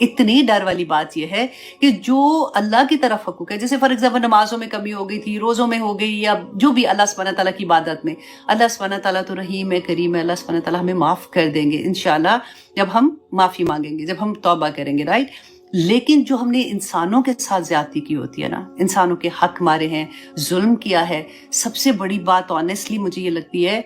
اتنی ڈر والی بات یہ ہے کہ جو اللہ کی طرف حقوق ہے، جیسے فار ایگزامپل نمازوں میں کمی ہو گئی تھی، روزوں میں ہو گئی، یا جو بھی اللہ سبحانہ تعالیٰ کی عبادت میں، اللہ سبحانہ تعالیٰ تو رحیم ہے، کریم ہے، اللہ سبحانہ تعالیٰ ہمیں معاف کر دیں گے انشاءاللہ جب ہم معافی مانگیں گے، جب ہم توبہ کریں گے، رائٹ؟ لیکن جو ہم نے انسانوں کے ساتھ زیادتی کی ہوتی ہے نا، انسانوں کے حق مارے ہیں، ظلم کیا ہے، سب سے بڑی بات آنیسٹلی مجھے یہ لگتی ہے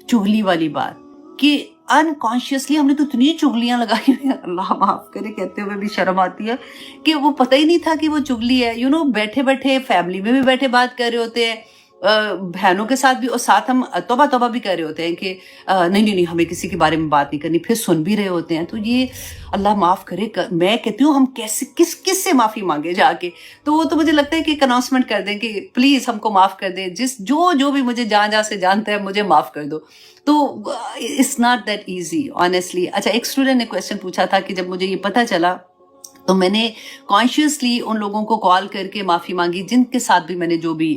چغلی والی بات، کہ انکانشیسلی ہم نے تو اتنی چغلیاں لگائی ہوئی ہیں، اللہ معاف کرے کہتے ہوئے بھی شرم آتی ہے، کہ وہ پتہ ہی نہیں تھا کہ وہ چغلی ہے، بیٹھے بیٹھے فیملی میں بھی بیٹھے بات کر رہے ہوتے ہیں، بہنوں کے ساتھ بھی، اور ساتھ ہم توبہ توبہ بھی کر رہے ہوتے ہیں کہ نہیں ہمیں کسی کے بارے میں بات نہیں کرنی، پھر سن بھی رہے ہوتے ہیں۔ تو یہ اللہ معاف کرے، میں کہتی ہوں ہم کیسے کس سے معافی مانگے جا کے؟ تو وہ تو مجھے لگتا ہے کہ ایک اناؤنسمنٹ کر دیں کہ پلیز ہم کو معاف کر دیں، جو بھی مجھے جہاں سے جانتا ہے مجھے معاف کر دو۔ تو it's not that easy honestly. اچھا، ایک اسٹوڈنٹ نے کویشچن پوچھا تھا کہ جب مجھے یہ پتہ چلا تو میں نے کانشیسلی ان لوگوں کو کال کر کے معافی مانگی جن کے ساتھ بھی میں نے جو بھی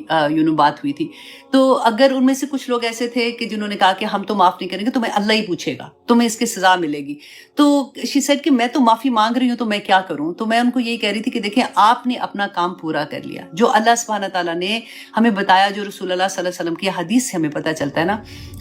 بات ہوئی تھی۔ تو اگر ان میں سے کچھ لوگ ایسے تھے کہ جنہوں نے کہا کہ ہم تو معاف نہیں کریں گے، تمہیں اللہ ہی پوچھے گا، تمہیں اس کی سزا ملے گی، تو شی سیڈ کہ میں تو معافی مانگ رہی ہوں تو میں کیا کروں؟ تو میں ان کو یہی کہہ رہی تھی کہ دیکھیں، آپ نے اپنا کام پورا کر لیا، جو اللہ سبحانہ تعالیٰ نے ہمیں بتایا، جو رسول اللہ صلی اللہ علیہ وسلم کی حدیث سے ہمیں پتہ چلتا ہے نا،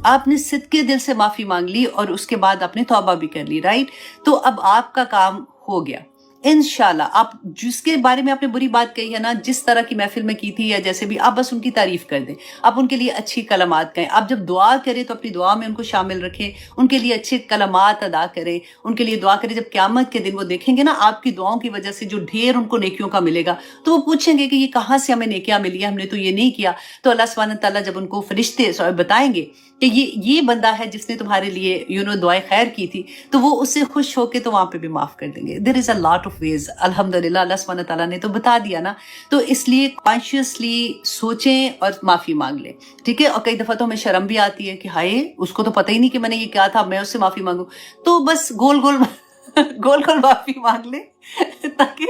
آپ نے صدقے دل سے معافی مانگ لی اور اس کے بعد آپ نے توبہ بھی کر لی، رائٹ؟ تو اب آپ کا کام ہو گیا انشاءاللہ۔ آپ جس کے بارے میں آپ نے بری بات کہی ہے نا، جس طرح کی محفل میں کی تھی یا جیسے بھی، آپ بس ان کی تعریف کر دیں، آپ ان کے لیے اچھی کلمات کہیں، آپ جب دعا کریں تو اپنی دعا میں ان کو شامل رکھیں، ان کے لیے اچھے کلمات ادا کریں، ان کے لیے دعا کریں۔ جب قیامت کے دن وہ دیکھیں گے نا آپ کی دعاؤں کی وجہ سے جو ڈھیر ان کو نیکیوں کا ملے گا، تو وہ پوچھیں گے کہ یہ کہاں سے ہمیں نیکیاں ملی ہیں، ہم نے تو یہ نہیں کیا۔ تو اللہ سبحانہ تعالیٰ جب ان کو فرشتے بتائیں گے کہ یہ بندہ ہے جس نے تمہارے لیے دعائے خیر کی تھی، تو وہ اس سے خوش ہو کے تو وہاں پہ بھی معاف کر دیں گے۔ دیر از اے لاٹ آف ویز، الحمدللہ اللہ سبحانہ تعالیٰ نے تو بتا دیا نا۔ تو اس لیے کانشیسلی سوچیں اور معافی مانگ لیں، ٹھیک ہے؟ اور کئی دفعہ تو ہمیں شرم بھی آتی ہے کہ ہائے، اس کو تو پتہ ہی نہیں کہ میں نے یہ کیا تھا، میں اس سے معافی مانگوں، تو بس گول گول معافی مانگ لیں تاکہ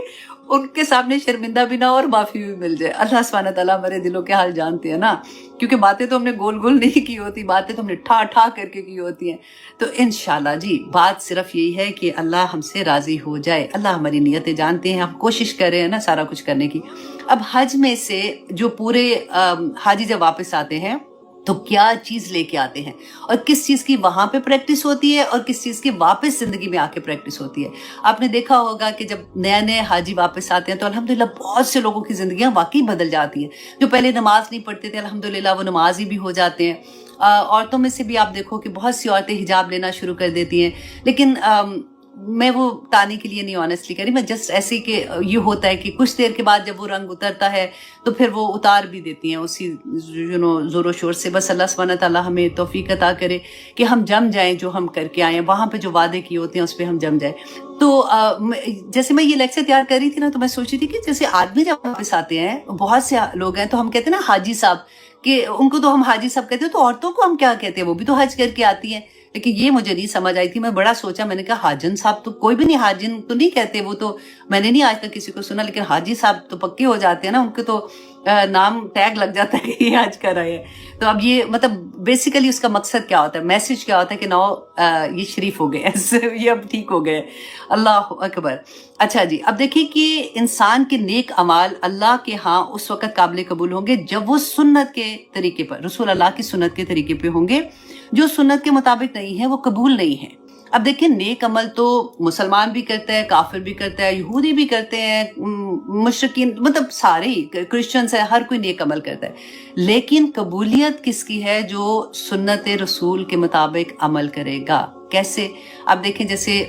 ان کے سامنے شرمندہ بھی نہ ہو اور معافی بھی مل جائے۔ اللہ سبحانہ تعالیٰ ہمارے دلوں کے حال جانتے ہیں نا، کیونکہ باتیں تو ہم نے گول گول نہیں کی ہوتی، باتیں تو ہم نے ٹھا ٹھا کر کے کی ہوتی ہیں۔ تو انشاءاللہ جی، بات صرف یہی ہے کہ اللہ ہم سے راضی ہو جائے۔ اللہ ہماری نیتیں جانتے ہیں، ہم کوشش کر رہے ہیں نا سارا کچھ کرنے کی۔ اب حج میں سے جو پورے حاجی جب واپس آتے ہیں تو کیا چیز لے کے آتے ہیں، اور کس چیز کی وہاں پہ پریکٹس ہوتی ہے اور کس چیز کی واپس زندگی میں آ کے پریکٹس ہوتی ہے۔ آپ نے دیکھا ہوگا کہ جب نئے حاجی واپس آتے ہیں تو الحمدللہ بہت سے لوگوں کی زندگیاں واقعی بدل جاتی ہیں۔ جو پہلے نماز نہیں پڑھتے تھے الحمدللہ وہ نمازی بھی ہو جاتے ہیں۔ عورتوں میں سے بھی آپ دیکھو کہ بہت سی عورتیں حجاب لینا شروع کر دیتی ہیں، لیکن میں وہ تانے کے لیے نہیں آنیسٹلی کہہ رہی، میں جسٹ ایسے کہ یہ ہوتا ہے کہ کچھ دیر کے بعد جب وہ رنگ اترتا ہے تو پھر وہ اتار بھی دیتی ہیں اسی زور و شور سے۔ بس اللہ سبحانہ تعالیٰ ہمیں توفیق عطا کرے کہ ہم جم جائیں، جو ہم کر کے آئے ہیں وہاں پہ جو وعدے کیے ہوتے ہیں اس پہ ہم جم جائیں۔ تو جیسے میں یہ لیکچر تیار کر رہی تھی نا، تو میں سوچ رہی تھی کہ جیسے آدمی جب واپس آتے ہیں، بہت سے لوگ ہیں تو ہم کہتے ہیں نا حاجی صاحب، کہ ان کو تو ہم حاجی صاحب کہتے ہیں، تو عورتوں کو ہم کیا کہتے ہیں؟ وہ بھی تو حج کر کے آتی ہیں۔ لیکن یہ مجھے نہیں سمجھ آئی تھی، میں بڑا سوچا، میں نے کہا حاجن صاحب تو کوئی بھی نہیں، حاجن تو نہیں کہتے، وہ تو میں نے نہیں آج تک کسی کو سنا، لیکن حاجی صاحب تو پکے ہو جاتے ہیں نا، ان کے تو نام ٹیگ لگ جاتا ہے کہ یہ حج کر رہے ہیں۔ تو اب یہ مطلب بیسیکلی اس کا مقصد کیا ہوتا ہے، میسج کیا ہوتا ہے کہ نو یہ شریف ہو گئے، یہ اب ٹھیک ہو گئے، اللہ اکبر۔ اچھا جی، اب دیکھیے کہ انسان کے نیک اعمال اللہ کے ہاں اس وقت قابل قبول ہوں گے جب وہ سنت کے طریقے پر، رسول اللہ کی سنت کے طریقے پہ ہوں گے۔ جو سنت کے مطابق نہیں ہے وہ قبول نہیں ہے۔ اب دیکھیں، نیک عمل تو مسلمان بھی کرتا ہے، کافر بھی کرتا ہے، یہودی بھی کرتے ہیں، مشرکین، مطلب سارے ہی، کرسچنس ہیں، ہر کوئی نیک عمل کرتا ہے، لیکن قبولیت کس کی ہے؟ جو سنت رسول کے مطابق عمل کرے گا۔ کیسے؟ اب دیکھیں، جیسے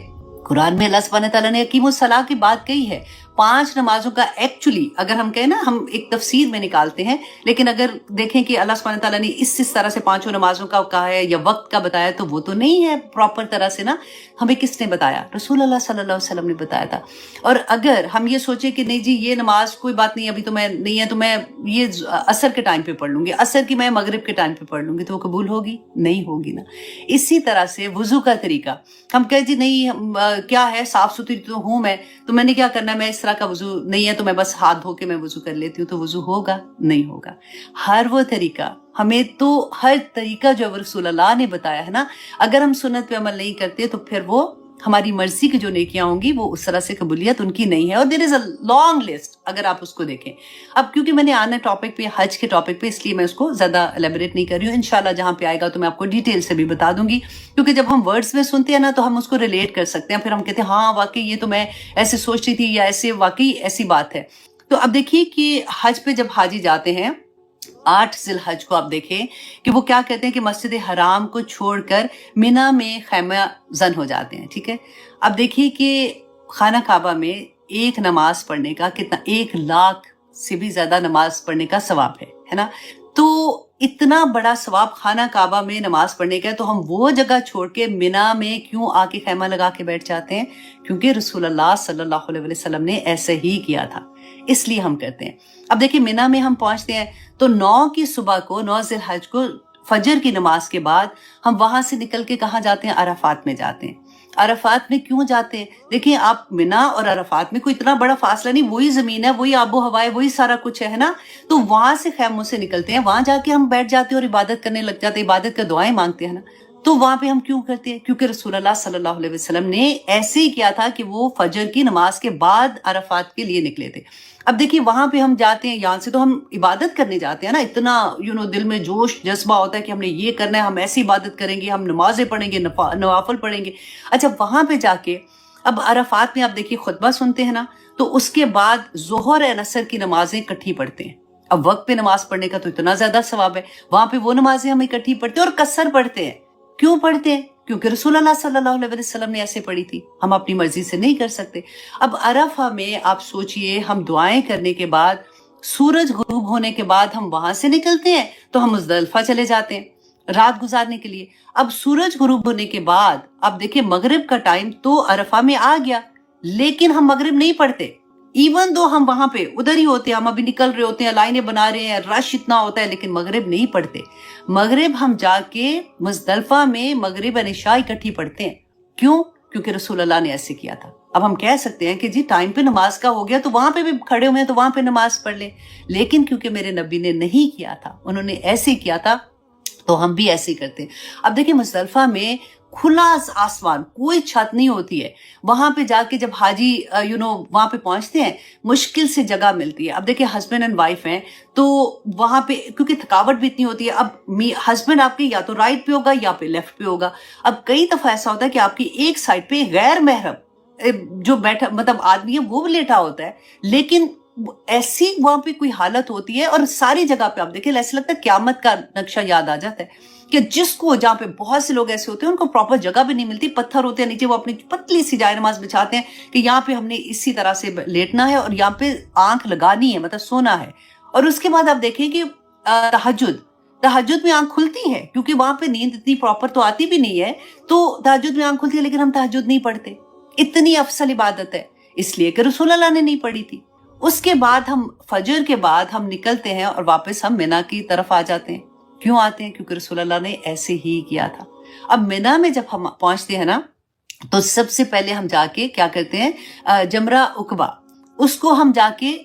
قرآن میں اللہ سبحانہ تعالیٰ نے اقیم الصلاۃ کی بات کہی ہے، 5 نمازوں کا ایکچولی اگر ہم کہیں نا، ہم ایک تفسیر میں نکالتے ہیں، لیکن اگر دیکھیں کہ اللہ سبحانہ تعالیٰ نے اس طرح سے 5 نمازوں کا کہا ہے یا وقت کا بتایا، تو وہ تو نہیں ہے پراپر طرح سے نا۔ ہمیں کس نے بتایا؟ رسول اللہ صلی اللہ علیہ وسلم نے بتایا تھا۔ اور اگر ہم یہ سوچیں کہ نہیں جی یہ نماز کوئی بات نہیں، ابھی تو میں نہیں ہے، تو میں یہ عصر کے ٹائم پہ پڑھ لوں گی، عصر کی میں مغرب کے ٹائم پہ پڑھ لوں گی، تو وہ قبول ہوگی؟ نہیں ہوگی نا۔ اسی طرح سے وضو کا طریقہ، ہم کہیں جی نہیں کیا ہے، صاف ستھری تو ہوں میں، تو میں نے کیا کرنا ہے، میں اس طرح کا وضو نہیں ہے تو میں بس ہاتھ دھو کے میں وضو کر لیتی ہوں، تو وضو ہوگا؟ نہیں ہوگا۔ ہر وہ طریقہ، ہمیں تو ہر طریقہ جو رسول اللہ نے بتایا ہے نا، اگر ہم سنت پہ عمل نہیں کرتے تو پھر وہ ہماری مرضی کی جو نیکیاں ہوں گی وہ اس طرح سے قبولیت ان کی نہیں ہے. اور دیر از اے لانگ لسٹ اگر آپ اس کو دیکھیں. اب کیونکہ میں نے آنا ٹاپک پہ حج کے ٹاپک پہ، اس لیے میں اس کو زیادہ الیبریٹ نہیں کر رہی ہوں. انشاءاللہ جہاں پہ آئے گا تو میں آپ کو ڈیٹیل سے بھی بتا دوں گی، کیونکہ جب ہم ورڈز میں سنتے ہیں نا تو ہم اس کو ریلیٹ کر سکتے ہیں. پھر ہم کہتے ہیں ہاں واقعی یہ تو میں ایسے سوچ رہی تھی، یا ایسے واقعی ایسی بات ہے. تو اب دیکھیے کہ حج پہ جب حاجی جاتے ہیں 8 ذی الحج کو، آپ دیکھیں کہ وہ کیا کہتے ہیں کہ مسجد حرام کو چھوڑ کر مینا میں خیمہ زن ہو جاتے ہیں. ٹھیک ہے، اب دیکھیے کہ خانہ کعبہ میں ایک نماز پڑھنے کا کتنا، 1,00,000 سے بھی زیادہ نماز پڑھنے کا ثواب ہے نا. تو اتنا بڑا ثواب خانہ کعبہ میں نماز پڑھنے کا ہے، تو ہم وہ جگہ چھوڑ کے مینا میں کیوں آ کے خیمہ لگا کے بیٹھ جاتے ہیں؟ کیونکہ رسول اللہ صلی اللہ علیہ وسلم نے ایسے ہی کیا تھا، اس لیے ہم کرتے ہیں. اب دیکھیں مینا میں ہم پہنچتے ہیں تو 9 کی صبح کو، 9 ذی الحج کو فجر کی نماز کے بعد ہم وہاں سے نکل کے کہاں جاتے ہیں؟ عرفات میں جاتے ہیں. عرفات میں کیوں جاتے ہیں؟ دیکھیں آپ، مینا اور عرفات میں کوئی اتنا بڑا فاصلہ نہیں، وہی زمین ہے، وہی آب و ہوا ہے، وہی سارا کچھ ہے نا. تو وہاں سے خیموں سے نکلتے ہیں، وہاں جا کے ہم بیٹھ جاتے ہیں اور عبادت کرنے لگ جاتے ہیں، عبادت کا دعائیں مانگتے ہیں نا. تو وہاں پہ ہم کیوں کرتے ہیں؟ کیونکہ رسول اللہ صلی اللہ علیہ وسلم نے ایسے ہی کیا تھا کہ وہ فجر کی نماز کے بعد عرفات کے لیے نکلے تھے. اب دیکھیے وہاں پہ ہم جاتے ہیں، یہاں سے تو ہم عبادت کرنے جاتے ہیں نا، اتنا دل میں جوش جذبہ ہوتا ہے کہ ہم نے یہ کرنا ہے، ہم ایسی عبادت کریں گے، ہم نمازیں پڑھیں گے، نوافل پڑھیں گے. اچھا وہاں پہ جا کے اب عرفات میں آپ دیکھیے خطبہ سنتے ہیں نا، تو اس کے بعد ظہر اور عصر کی نمازیں اکٹھی پڑھتے ہیں. اب وقت پہ نماز پڑھنے کا تو اتنا زیادہ ثواب ہے، وہاں پہ وہ نمازیں ہم اکٹھی پڑھتے ہیں اور قصر پڑھتے ہیں. کیوں پڑھتے ہیں؟ کیونکہ رسول اللہ صلی اللہ علیہ وسلم نے ایسے پڑھی تھی، ہم اپنی مرضی سے نہیں کر سکتے. اب عرفہ میں آپ سوچئے، ہم دعائیں کرنے کے بعد، سورج غروب ہونے کے بعد ہم وہاں سے نکلتے ہیں تو ہم مزدلفہ چلے جاتے ہیں رات گزارنے کے لیے. اب سورج غروب ہونے کے بعد اب دیکھیں مغرب کا ٹائم تو عرفہ میں آ گیا، لیکن ہم مغرب نہیں پڑھتے. ایون دو ہم وہاں پہ ادھر ہی ہوتے ہیں، ہم ابھی نکل رہے ہوتے ہیں، لائنیں بنا رہے ہیں، رش اتنا ہوتا ہے، لیکن مغرب نہیں پڑھتے. مغرب ہم جا کے مزدلفہ میں مغرب اور عشاء اکٹھی پڑھتے ہیں. کیوں؟ کیونکہ رسول اللہ نے ایسے کیا تھا. اب ہم کہہ سکتے ہیں کہ جی ٹائم پہ نماز کا ہو گیا تو وہاں پہ بھی کھڑے ہوئے ہیں تو وہاں پہ نماز پڑھ لیں، لیکن کیونکہ میرے نبی نے نہیں کیا تھا، انہوں نے ایسے کیا تھا تو ہم بھی ایسے ہی کرتے ہیں. اب دیکھیں مزدلفہ میں کھلا آسمان، کوئی چھت نہیں ہوتی ہے. وہاں پہ جا کے جب حاجی وہاں پہ پہنچتے ہیں مشکل سے جگہ ملتی ہے. اب دیکھیں ہسبینڈ اینڈ وائف ہیں تو وہاں پہ کیونکہ تھکاوٹ بھی اتنی ہوتی ہے. اب ہسبینڈ آپ کے یا تو رائٹ پہ ہوگا یا پہ لیفٹ پہ ہوگا. اب کئی دفعہ ایسا ہوتا ہے کہ آپ کی ایک سائڈ پہ غیر محرم جو بیٹھا مطلب آدمی ہے وہ بھی لیٹا ہوتا ہے، لیکن ایسی وہاں پہ کوئی حالت ہوتی ہے اور ساری جگہ پہ آپ دیکھیں ایسا لگتا ہے قیامت کا نقشہ یاد آ جاتا ہے کہ جس کو جہاں پہ بہت سے لوگ ایسے ہوتے ہیں ان کو پراپر جگہ بھی نہیں ملتی، پتھر ہوتے ہیں نیچے، وہ اپنی پتلی سی جائے نماز بچھاتے ہیں کہ یہاں پہ ہم نے اسی طرح سے لیٹنا ہے اور یہاں پہ آنکھ لگانی ہے، مطلب سونا ہے. اور اس کے بعد آپ دیکھیں کہ تہجد میں آنکھ کھلتی ہے کیونکہ وہاں پہ نیند اتنی پراپر تو آتی بھی نہیں ہے، تو تہجد میں آنکھ کھلتی ہے، لیکن ہم تہجد نہیں پڑھتے. اتنی افضل عبادت ہے اس لیے کہ رسول اللہ نے نہیں پڑھی تھی. اس کے بعد ہم فجر کے بعد ہم نکلتے ہیں اور واپس ہم مینا کی طرف آ جاتے ہیں. کیوں آتے ہیں؟ کیونکہ رسول اللہ نے ایسے ہی کیا تھا. اب مینا میں جب ہم پہنچتے ہیں نا تو سب سے پہلے ہم جا کے کیا کرتے ہیں، جمرہ عقبہ، اس کو ہم جا کے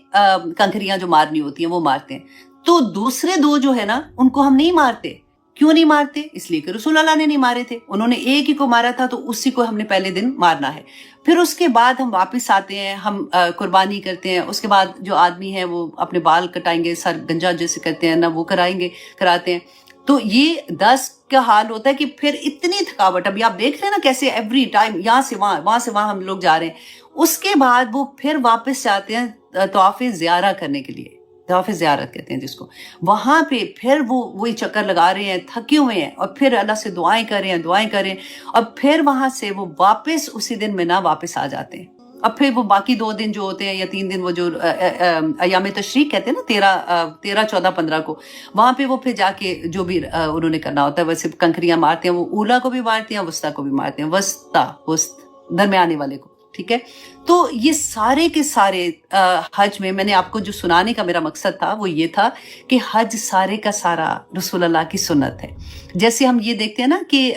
کنکریاں جو مارنی ہوتی ہیں وہ مارتے ہیں. تو دوسرے دو جو ہے نا ان کو ہم نہیں مارتے. کیوں نہیں مارتے؟ اس لیے کہ رسول اللہ نے نہیں مارے تھے، انہوں نے ایک ہی کو مارا تھا تو اسی کو ہم نے پہلے دن مارنا ہے. پھر اس کے بعد ہم واپس آتے ہیں، ہم قربانی کرتے ہیں. اس کے بعد جو آدمی ہے وہ اپنے بال کٹائیں گے، سر گنجا جیسے کرتے ہیں نا وہ کراتے ہیں. تو یہ 10 کا حال ہوتا ہے کہ پھر اتنی تھکاوٹ، ابھی آپ دیکھ رہے ہیں نا کیسے ایوری ٹائم یہاں سے وہاں سے وہاں ہم لوگ جا رہے ہیں. اس کے بعد وہ پھر واپس جاتے ہیں طواف زیارہ کرنے کے لیے، طواف زیارت کہتے ہیں جس کو. وہاں پہ پھر وہی چکر لگا رہے ہیں، تھکے ہوئے ہیں، اور پھر اللہ سے دعائیں کر رہے ہیں، اور پھر وہاں سے وہ واپس اسی دن مینا واپس آ جاتے ہیں. اب پھر وہ باقی 2 دن جو ہوتے ہیں یا 3 دن وہ جو ایام تشریق کہتے ہیں نا 13 14 15 کو، وہاں پہ وہ پھر جا کے جو بھی انہوں نے کرنا ہوتا ہے ویسے کنکریاں مارتے ہیں. وہ اولا کو بھی مارتے ہیں، وسطیٰ کو بھی مارتے ہیں، وسط درمیانے والے کو. ٹھیک ہے. تو یہ سارے کے سارے حج میں نے آپ کو جو سنانے کا میرا مقصد تھا وہ یہ تھا کہ حج سارے کا سارا رسول اللہ کی سنت ہے. جیسے ہم یہ دیکھتے ہیں نا کہ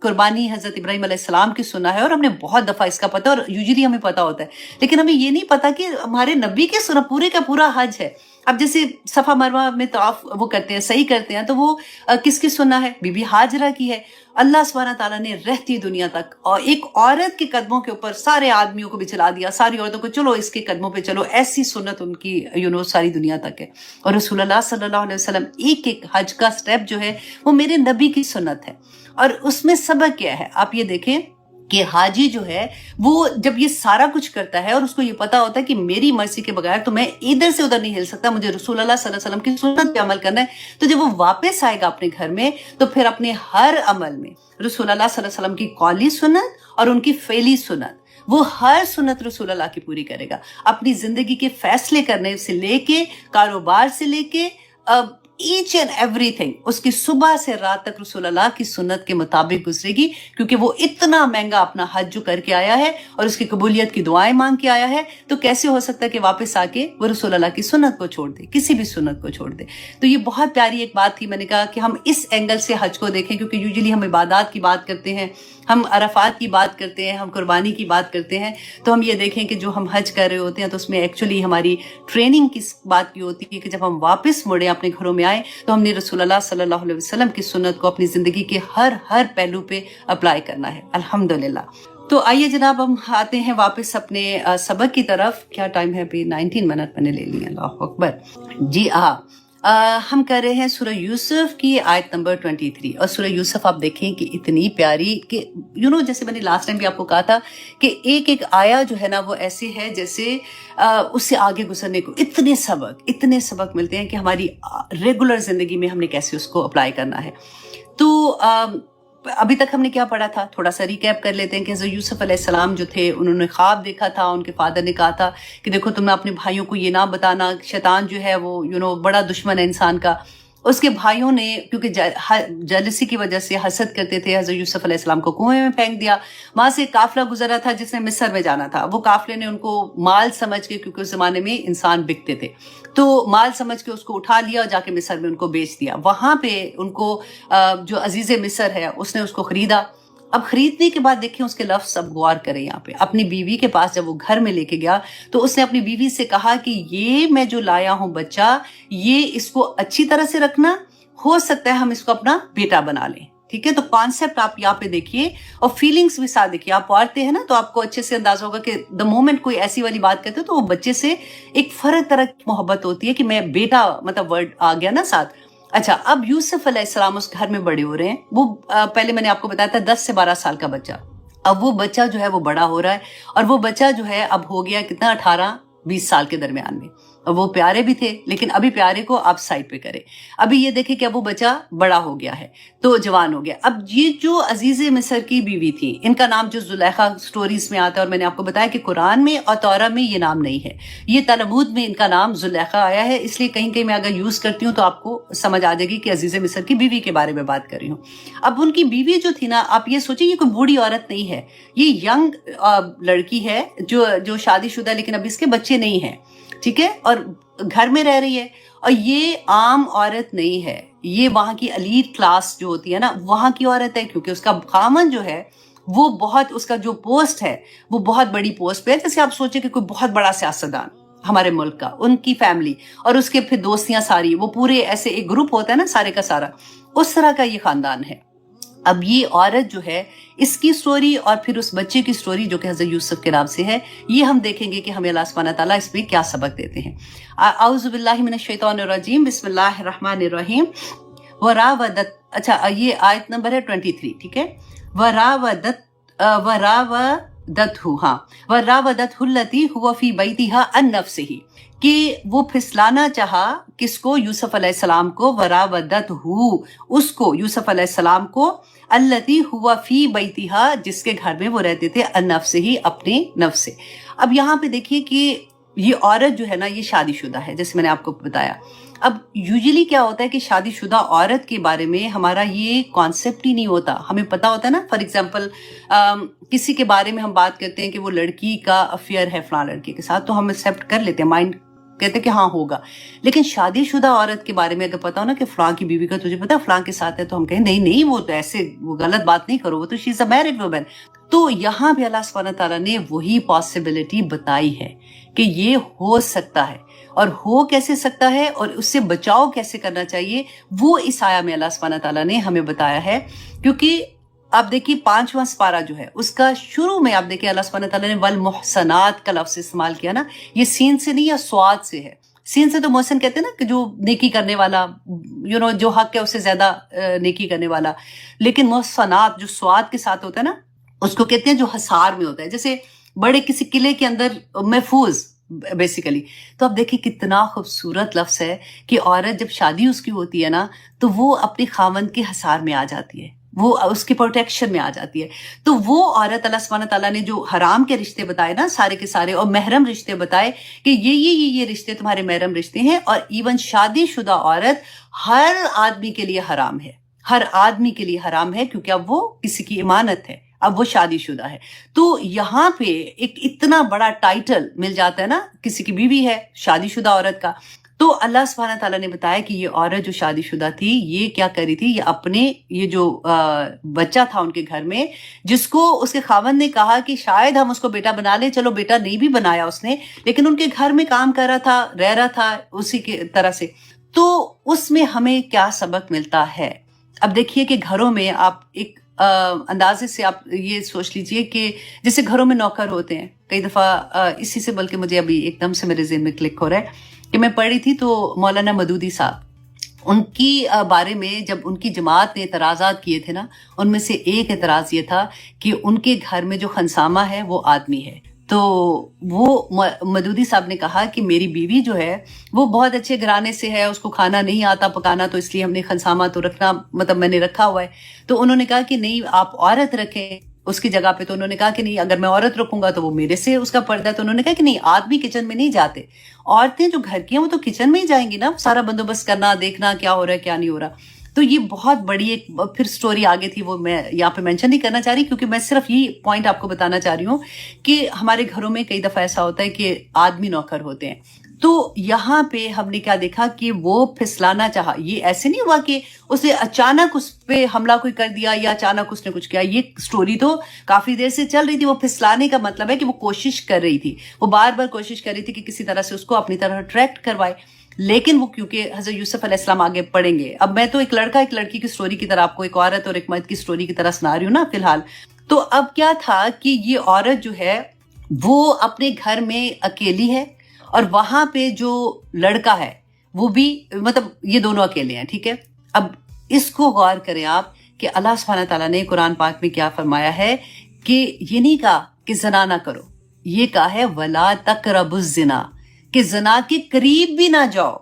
قربانی حضرت ابراہیم علیہ السلام کی سنا ہے، اور ہم نے بہت دفعہ اس کا پتہ، اور یوزلی ہمیں پتہ ہوتا ہے، لیکن ہمیں یہ نہیں پتا کہ ہمارے نبی کی سنت پورے کا پورا حج ہے. اب جیسے صفا مروہ میں طواف وہ کرتے ہیں، صحیح کرتے ہیں، تو وہ کس کی سننا ہے؟ بی بی ہاجرہ کی ہے. اللہ سبحانہ تعالیٰ نے رہتی دنیا تک اور ایک عورت کے قدموں کے اوپر سارے آدمیوں کو بھی چلا دیا، ساری عورتوں کو چلو اس کے قدموں پہ چلو. ایسی سنت ان کی ساری دنیا تک ہے. اور رسول اللہ صلی اللہ علیہ وسلم ایک ایک حج کا سٹیپ جو ہے وہ میرے نبی کی سنت ہے. اور اس میں سبق کیا ہے؟ آپ یہ دیکھیں کہ حاجی جو ہے وہ جب یہ سارا کچھ کرتا ہے اور اس کو یہ پتا ہوتا ہے کہ میری مرضی کے بغیر تو میں ادھر سے ادھر نہیں ہل سکتا، مجھے رسول اللہ صلی اللہ علیہ وسلم کی سنت پہ عمل کرنا ہے، تو جب وہ واپس آئے گا اپنے گھر میں تو پھر اپنے ہر عمل میں رسول اللہ صلی اللہ علیہ وسلم کی قولی سنت اور ان کی فعلی سنت، وہ ہر سنت رسول اللہ کی پوری کرے گا. اپنی زندگی کے فیصلے کرنے سے لے کے، کاروبار سے لے کے، ایچ اینڈ ایوری تھنگ اس کی صبح سے رات تک رسول اللہ کی سنت کے مطابق گزرے گی، کیونکہ وہ اتنا مہنگا اپنا حج جو کر کے آیا ہے اور اس کی قبولیت کی دعائیں مانگ کے آیا ہے، تو کیسے ہو سکتا ہے کہ واپس آ کے وہ رسول اللہ کی سنت کو چھوڑ دے، کسی بھی سنت کو چھوڑ دے. تو یہ بہت پیاری ایک بات تھی. میں نے کہا کہ ہم اس اینگل سے حج کو دیکھیں، کیونکہ یوزلی ہم عبادات کی بات کرتے ہیں، ہم عرفات کی بات کرتے ہیں، ہم قربانی کی بات کرتے ہیں، تو ہم یہ دیکھیں کہ جو ہم حج کر رہے ہوتے ہیں تو اس میں ایکچولی ہماری ٹریننگ کس بات کی ہوتی ہے کہ جب ہم واپس مڑے اپنے گھروں میں آئیں تو ہم نے رسول اللہ صلی اللہ علیہ وسلم کی سنت کو اپنی زندگی کے ہر پہلو پہ اپلائی کرنا ہے. الحمدللہ. تو آئیے جناب ہم آتے ہیں واپس اپنے سبق کی طرف. کیا ٹائم ہے ابھی؟ 19 منٹ میں نے لے لی. اللہ اکبر. جی ہم کر رہے ہیں سورہ یوسف کی آیت نمبر 23. اور سورہ یوسف آپ دیکھیں کہ اتنی پیاری کہ جیسے میں نے لاسٹ ٹائم بھی آپ کو کہا تھا کہ ایک ایک آیا جو ہے نا وہ ایسے ہے جیسے اس سے آگے گزرنے کو اتنے سبق ملتے ہیں کہ ہماری ریگولر زندگی میں ہم نے کیسے اس کو اپلائی کرنا ہے. تو ابھی تک ہم نے کیا پڑھا تھا، تھوڑا سا ریکیپ کر لیتے ہیں کہ حضرت یوسف علیہ السلام جو تھے انہوں نے خواب دیکھا تھا. ان کے فادر نے کہا تھا کہ دیکھو تم اپنے بھائیوں کو یہ نہ بتانا، شیطان جو ہے وہ بڑا دشمن ہے انسان کا. اس کے بھائیوں نے کیونکہ جلسی کی وجہ سے حسد کرتے تھے، حضرت یوسف علیہ السلام کو کنویں میں پھینک دیا. وہاں سے قافلہ گزرا تھا جس نے مصر میں جانا تھا. وہ قافلے نے ان کو مال سمجھ کے، کیونکہ اس زمانے میں انسان بکتے تھے، تو مال سمجھ کے اس کو اٹھا لیا اور جا کے مصر میں ان کو بیچ دیا. وہاں پہ ان کو جو عزیز مصر ہے اس نے اس کو خریدا. اب خریدنے کے بعد دیکھیں اس کے لفظ اب غور کریں یہاں پہ. اپنی بیوی کے پاس جب وہ گھر میں لے کے گیا تو اس نے اپنی بیوی سے کہا کہ یہ میں جو لایا ہوں بچہ، یہ اس کو اچھی طرح سے رکھنا، ہو سکتا ہے ہم اس کو اپنا بیٹا بنا لیں. ٹھیک ہے، تو کانسیپٹ آپ یہاں پہ دیکھیے اور فیلنگز بھی ساتھ دیکھیے. آپ پڑھتے ہیں نا تو آپ کو اچھے سے اندازہ ہوگا کہ دا مومنٹ کوئی ایسی والی بات کرتے تو وہ بچے سے ایک فرق طرح کی محبت ہوتی ہے کہ میں بیٹا، مطلب ورڈ آ گیا نا ساتھ. اچھا، اب یوسف علیہ السلام اس گھر میں بڑے ہو رہے ہیں. وہ پہلے میں نے آپ کو بتایا تھا 10 سے 12 سال کا بچہ. اب وہ بچہ جو ہے وہ بڑا ہو رہا ہے اور وہ بچہ جو ہے اب ہو گیا کتنا، 18-20 سال کے درمیان میں. وہ پیارے بھی تھے لیکن ابھی پیارے کو آپ سائڈ پہ کریں. ابھی یہ دیکھیں کہ اب وہ بچہ بڑا ہو گیا ہے تو جوان ہو گیا. اب یہ جو عزیز مصر کی بیوی تھی، ان کا نام جو زلیخا سٹوریز میں آتا ہے، اور میں نے آپ کو بتایا کہ قرآن میں اور تورات میں یہ نام نہیں ہے، یہ تلمود میں ان کا نام زلیخا آیا ہے. اس لیے کہیں میں اگر یوز کرتی ہوں تو آپ کو سمجھ آ جائے گی کہ عزیز مصر کی بیوی کے بارے میں بات کر رہی ہوں. اب ان کی بیوی جو تھی نا، آپ یہ سوچیں یہ کوئی بوڑھی عورت نہیں ہے، یہ ینگ لڑکی ہے جو شادی شدہ لیکن ابھی اس کے بچے نہیں ہیں. ٹھیک ہے، اور گھر میں رہ رہی ہے. اور یہ عام عورت نہیں ہے، یہ وہاں کی ایلیٹ کلاس جو ہوتی ہے نا وہاں کی عورت ہے، کیونکہ اس کا خامن جو ہے وہ بہت، اس کا جو پوسٹ ہے وہ بہت بڑی پوسٹ پہ ہے. جیسے آپ سوچیں کہ کوئی بہت بڑا سیاستدان ہمارے ملک کا، ان کی فیملی اور اس کے پھر دوستیاں ساری، وہ پورے ایسے ایک گروپ ہوتا ہے نا سارے کا سارا، اس طرح کا یہ خاندان ہے. اب یہ عورت جو ہے، اس کی سٹوری اور پھر اس بچے کی سٹوری جو کہ حضرت یوسف کے نام سے ہے، یہ ہم دیکھیں گے کہ ہمیں اللہ سبحانہ تعالیٰ اس میں کیا سبق دیتے ہیں. اعوذ باللہ من الشیطان الرجیم، بسم اللہ الرحمن الرحیم. وراودت، اچھا یہ آیت نمبر ہے 23. ٹھیک ہے، وراودتہ التی هو فی بیتہا عن نفسہ، کہ وہ پھسلانا چاہا کس کو، یوسف علیہ السلام کو. وراودتہ، اس کو، یوسف علیہ السلام کو، التی ہوا فی بیتہا، جس کے گھر میں وہ رہتے تھے، عن نفسہ، اپنے نفس سے. اب یہاں پہ دیکھیے کہ یہ عورت جو ہے نا یہ شادی شدہ ہے، جیسے میں نے آپ کو بتایا. اب یوزلی کیا ہوتا ہے کہ شادی شدہ عورت کے بارے میں ہمارا یہ کانسیپٹ ہی نہیں ہوتا. ہمیں پتا ہوتا ہے نا، فار ایگزامپل کسی کے بارے میں ہم بات کرتے ہیں کہ وہ لڑکی کا افیئر ہے فلاں لڑکے کے ساتھ، تو ہم ایکسیپٹ کر لیتے ہیں، مائنڈ کہتے ہیں کہ ہاں ہوگا. لیکن شادی شدہ عورت کے بارے میں اگر پتا ہو نا کہ فلاں کی بیوی کا تجھے پتا فلاں کے ساتھ ہے، تو ہم کہیں نہیں وہ تو ایسے، وہ غلط بات نہیں کرو، وہ تو شی از اے میرڈ وومن. تو یہاں بھی اللہ سبحانہ تعالیٰ نے وہی پاسبلٹی بتائی ہے کہ یہ ہو سکتا ہے، اور ہو کیسے سکتا ہے اور اس سے بچاؤ کیسے کرنا چاہیے، وہ اس آیا میں اللہ سبحانہ تعالیٰ نے ہمیں بتایا ہے. کیونکہ آپ دیکھیے 5واں سپارہ جو ہے اس کا شروع میں آپ دیکھیے اللہ سبحانہ تعالیٰ نے والمحسنات کا لفظ استعمال کیا نا. یہ سین سے نہیں یا سواد سے ہے. سین سے تو محسن کہتے ہیں نا کہ جو نیکی کرنے والا، جو حق ہے اس سے زیادہ نیکی کرنے والا. لیکن محسنات جو سواد کے ساتھ ہوتا ہے نا، اس کو کہتے ہیں جو حصار میں ہوتا ہے، جیسے بڑے کسی قلعے کے اندر محفوظ بیسیکلی. تو اب دیکھیں کتنا خوبصورت لفظ ہے کہ عورت جب شادی اس کی ہوتی ہے نا، تو وہ اپنے خاوند کے حصار میں آ جاتی ہے، وہ اس کے پروٹیکشن میں آ جاتی ہے. تو وہ عورت اللہ سبحانہ تعالیٰ نے جو حرام کے رشتے بتائے نا سارے کے سارے، اور محرم رشتے بتائے کہ یہ رشتے تمہارے محرم رشتے ہیں. اور ایون شادی شدہ عورت ہر آدمی کے لیے حرام ہے، ہر آدمی کے لیے حرام ہے، کیونکہ اب وہ کسی کی امانت ہے، اب وہ شادی شدہ ہے. تو یہاں پہ ایک اتنا بڑا ٹائٹل مل جاتا ہے نا، کسی کی بیوی ہے شادی شدہ عورت کا. تو اللہ سبحانہ تعالیٰ نے بتایا کہ یہ عورت جو شادی شدہ تھی یہ کیا کری تھی، یہ اپنے یہ جو بچہ تھا ان کے گھر میں، جس کو اس کے خاوند نے کہا کہ شاید ہم اس کو بیٹا بنا لیں، چلو بیٹا نہیں بھی بنایا اس نے، لیکن ان کے گھر میں کام کر رہا تھا، رہ رہا تھا اسی کے طرح سے. تو اس میں ہمیں کیا سبق ملتا ہے؟ اب دیکھیے کہ گھروں میں آپ ایک اندازے سے آپ یہ سوچ لیجئے کہ جیسے گھروں میں نوکر ہوتے ہیں کئی دفعہ. اسی سے بلکہ مجھے ابھی ایک دم سے میرے ذہن میں کلک ہو رہا ہے کہ میں پڑھ رہی تھی تو مولانا مودودی صاحب، ان کی بارے میں جب ان کی جماعت نے اعتراضات کیے تھے نا، ان میں سے ایک اعتراض یہ تھا کہ ان کے گھر میں جو خنسامہ ہے وہ آدمی ہے. تو وہ مودودی صاحب نے کہا کہ میری بیوی جو ہے وہ بہت اچھے گھرانے سے ہے، اس کو کھانا نہیں آتا پکانا، تو اس لیے ہم نے خنسامہ تو رکھنا، مطلب میں نے رکھا ہوا ہے. تو انہوں نے کہا کہ نہیں آپ عورت رکھیں اس کی جگہ پہ. تو انہوں نے کہا کہ نہیں، اگر میں عورت رکھوں گا تو وہ میرے سے اس کا پردہ ہے. تو انہوں نے کہا کہ نہیں، آدمی کچن میں نہیں جاتے، عورتیں جو گھر کی ہیں وہ تو کچن میں ہی جائیں گی نا، سارا بندوبست کرنا، دیکھنا کیا ہو رہا ہے کیا نہیں ہو رہا. تو یہ بہت بڑی ایک پھر سٹوری آگے تھی، وہ میں یہاں پہ مینشن نہیں کرنا چاہ رہی، کیونکہ میں صرف یہ پوائنٹ آپ کو بتانا چاہ رہی ہوں کہ ہمارے گھروں میں کئی دفعہ ایسا ہوتا ہے کہ آدمی نوکر ہوتے ہیں. تو یہاں پہ ہم نے کیا دیکھا کہ وہ پھسلانا چاہا. یہ ایسے نہیں ہوا کہ اسے اچانک اس پہ حملہ کوئی کر دیا یا اچانک اس نے کچھ کیا. یہ سٹوری تو کافی دیر سے چل رہی تھی. وہ پھسلانے کا مطلب ہے کہ وہ کوشش کر رہی تھی، وہ بار بار کوشش کر رہی تھی کہ کسی طرح سے اس کو اپنی طرح اٹریکٹ کروائے. لیکن وہ کیونکہ حضرت یوسف علیہ السلام آگے پڑھیں گے. اب میں تو ایک لڑکا ایک لڑکی کی سٹوری کی طرح آپ کو، ایک عورت اور ایک مرد کی سٹوری کی طرح سنا رہی ہوں نا فی الحال. تو اب کیا تھا کہ یہ عورت جو ہے وہ اپنے گھر میں اکیلی ہے، اور وہاں پہ جو لڑکا ہے وہ بھی، مطلب یہ دونوں اکیلے ہیں، ٹھیک ہے. اب اس کو غور کریں آپ کہ اللہ سبحانہ تعالیٰ نے قرآن پاک میں کیا فرمایا ہے کہ یہ نہیں کہا کہ زنا نہ کرو، یہ کہا ہے وَلَا تَقْرَبُوا الزِّنَا، کہ زنا کے قریب بھی نہ جاؤ.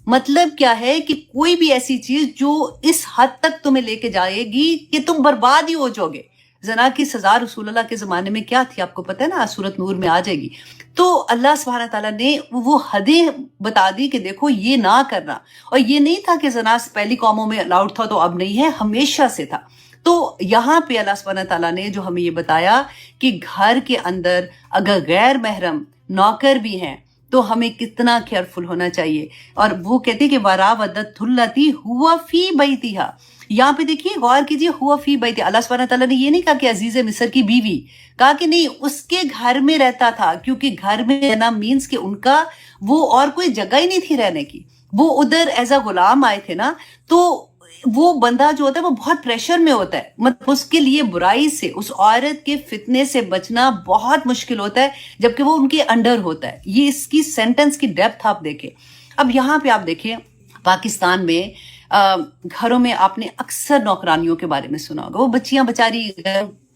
مطلب کیا ہے کہ کوئی بھی ایسی چیز جو اس حد تک تمہیں لے کے جائے گی کہ تم برباد ہی ہو جاؤ گے. زنا کی سزا رسول اللہ کے زمانے میں کیا تھی آپ کو پتہ ہے نا، سورۃ نور میں آ جائے گی. تو اللہ سبحانہ تعالیٰ نے وہ حدیں بتا دی کہ دیکھو یہ نہ کرنا. اور یہ نہیں تھا کہ زنا پہلی قوموں میں الاؤڈ تھا تو اب نہیں ہے، ہمیشہ سے تھا. تو یہاں پہ اللہ سبحانہ تعالیٰ نے جو ہمیں یہ بتایا کہ گھر کے اندر اگر غیر محرم نوکر بھی ہیں تو ہمیں کتنا کیئرفل ہونا چاہیے. اور وہ کہتے ہیں کہ وَرَاوَدَتْهُ الَّتِي هُوَ فِي بَيْتِهَا. یہاں پہ دیکھیے غور کیجیے، ہوا فی بیت. اللہ سبحانہ تعالیٰ نے یہ نہیں کہا کہ عزیز مصر کی بیوی، کہا کہ نہیں اس کے گھر میں رہتا تھا، کیونکہ گھر میں رہنا مینس کہ ان کا وہ اور کوئی جگہ ہی نہیں تھی رہنے کی. وہ ادھر ایز اے غلام آئے تھے نا. تو وہ بندہ جو ہوتا ہے وہ بہت پریشر میں ہوتا ہے، مطلب اس کے لیے برائی سے، اس عورت کے فتنے سے بچنا بہت مشکل ہوتا ہے جبکہ وہ ان کے انڈر ہوتا ہے. یہ اس کی سینٹنس کی ڈیپتھ آپ دیکھیں. اب یہاں پہ آپ دیکھیں پاکستان میں گھروں میں آپ نے اکثر نوکرانیوں کے بارے میں سنا ہوگا. وہ بچیاں بچاری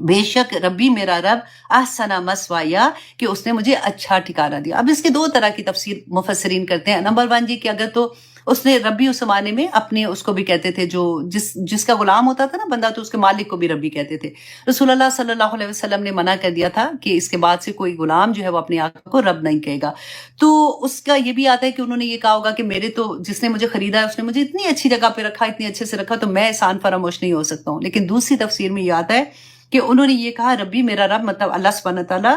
بے شک ربی میرا رب احسن مسوایا کہ اس نے مجھے اچھا ٹھکانہ دیا. اب اس کے دو طرح کی تفسیر مفسرین کرتے ہیں. نمبر 1 جی کہ اگر تو اس نے ربی اس زمانے میں اپنے اس کو بھی کہتے تھے جو جس کا غلام ہوتا تھا نا بندہ تو اس کے مالک کو بھی ربی کہتے تھے. رسول اللہ صلی اللہ علیہ وسلم نے منع کر دیا تھا کہ اس کے بعد سے کوئی غلام جو ہے وہ اپنے آقا کو رب نہیں کہے گا. تو اس کا یہ بھی آتا ہے کہ انہوں نے یہ کہا ہوگا کہ میرے تو جس نے مجھے خریدا ہے اس نے مجھے اتنی اچھی جگہ پہ رکھا, اتنی اچھے سے رکھا, تو میں احسان فراموش نہیں ہو سکتا ہوں. لیکن دوسری تفسیر میں یہ آتا ہے کہ انہوں نے یہ کہا ربی میرا رب مطلب اللہ سبحانہ تعالیٰ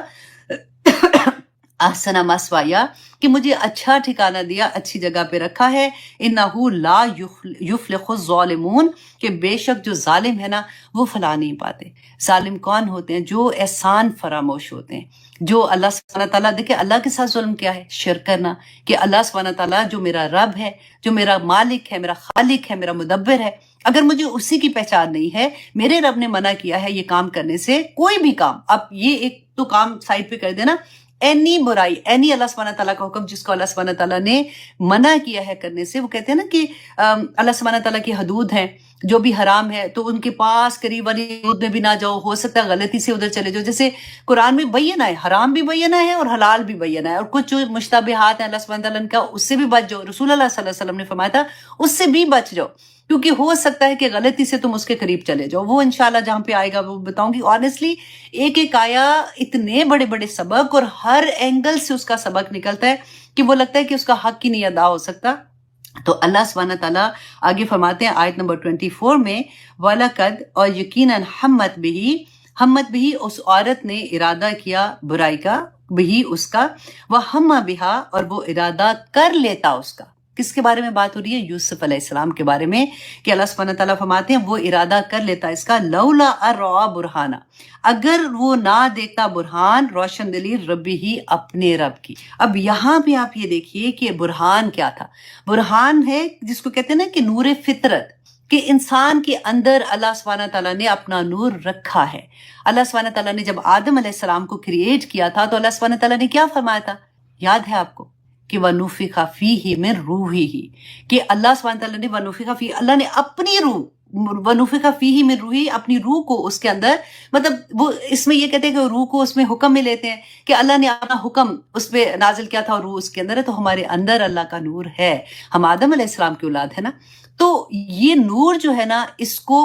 احسن مسوایا کہ مجھے اچھا ٹھکانہ دیا, اچھی جگہ پہ رکھا ہے. انہو لا یفلح الظالمون کہ بے شک جو ظالم ہے نا وہ فلاح نہیں پاتے. ظالم کون ہوتے ہیں؟ جو احسان فراموش ہوتے ہیں, جو اللہ سبحانہ تعالیٰ, دیکھیں اللہ کے ساتھ ظلم کیا ہے؟ شرک کرنا. کہ اللہ سبحانہ تعالیٰ جو میرا رب ہے, جو میرا مالک ہے, میرا خالق ہے, میرا مدبر ہے, اگر مجھے اسی کی پہچان نہیں ہے, میرے رب نے منع کیا ہے یہ کام کرنے سے, کوئی بھی کام, اب یہ ایک تو کام سائڈ پہ کر دینا, اینی برائی, اینی اللہ سبحانہ تعالیٰ کا حکم جس کو اللہ سبحانہ تعالیٰ نے منع کیا ہے کرنے سے, وہ کہتے ہیں نا کہ اللہ سبحانہ تعالیٰ کی حدود ہیں جو بھی حرام ہے تو ان کے پاس قریب والی حدود میں بھی نہ جاؤ, ہو سکتا ہے غلطی سے ادھر چلے جاؤ. جیسے قرآن میں بینہ ہے, حرام بھی بینہ ہے اور حلال بھی بینہ ہے, اور کچھ جو مشتبہات ہیں اللہ سبحانہ تعالیٰ کا اس سے بھی بچ جاؤ. رسول اللہ صلی اللہ علیہ وسلم نے فرمایا تھا اس سے بھی بچ جاؤ, کیونکہ ہو سکتا ہے کہ غلطی سے تم اس کے قریب چلے جاؤ. وہ انشاءاللہ جہاں پہ آئے گا وہ بتاؤں گی. آنیسٹلی ایک ایک آیا اتنے بڑے بڑے سبق, اور ہر اینگل سے اس کا سبق نکلتا ہے کہ وہ لگتا ہے کہ اس کا حق ہی نہیں ادا ہو سکتا. تو اللہ سبحانہ تعالیٰ آگے فرماتے ہیں آیت نمبر 24 میں, وَلَقَدْ اور یقیناً ہمت بھی اس عورت نے ارادہ کیا برائی کا, بھی اس کا, وَهَمَّ بِهَا اور وہ ارادہ کر لیتا اس کا. کس کے بارے میں بات ہو رہی ہے؟ یوسف علیہ السلام کے بارے میں, کہ اللہ سبحانہ تعالیٰ فرماتے ہیں وہ ارادہ کر لیتا اس کا, لولا اروا برہانہ اگر وہ نہ دیکھتا برہان, روشن دلی ربی ہی اپنے رب کی. اب یہاں بھی آپ یہ دیکھیے کہ برہان کیا تھا. برہان ہے جس کو کہتے ہیں نا کہ نور فطرت, کہ انسان کے اندر اللہ سبحانہ تعالیٰ نے اپنا نور رکھا ہے. اللہ سبحانہ تعالیٰ نے جب آدم علیہ السلام کو کریٹ کیا تھا تو اللہ سبحانہ تعالیٰ نے کیا فرمایا تھا؟ یاد ہے آپ کو کہ وَنُفِخَ فِيهِ مِن رُوحِهِ, کہ اللہ سبحانہ تعالیٰ نے وَنُفِخَ فِيهِ, اللہ نے اپنی روح, وَنُفِخَ فِيهِ مِن رُوحِهِ, اپنی روح کو اس کے اندر, مطلب وہ اس میں یہ کہتے ہیں کہ روح کو اس میں حکم میں لیتے ہیں کہ اللہ نے اپنا حکم اس پہ نازل کیا تھا اور روح اس کے اندر ہے, تو ہمارے اندر اللہ کا نور ہے, ہم آدم علیہ السلام کی اولاد ہے نا. تو یہ نور جو ہے نا اس کو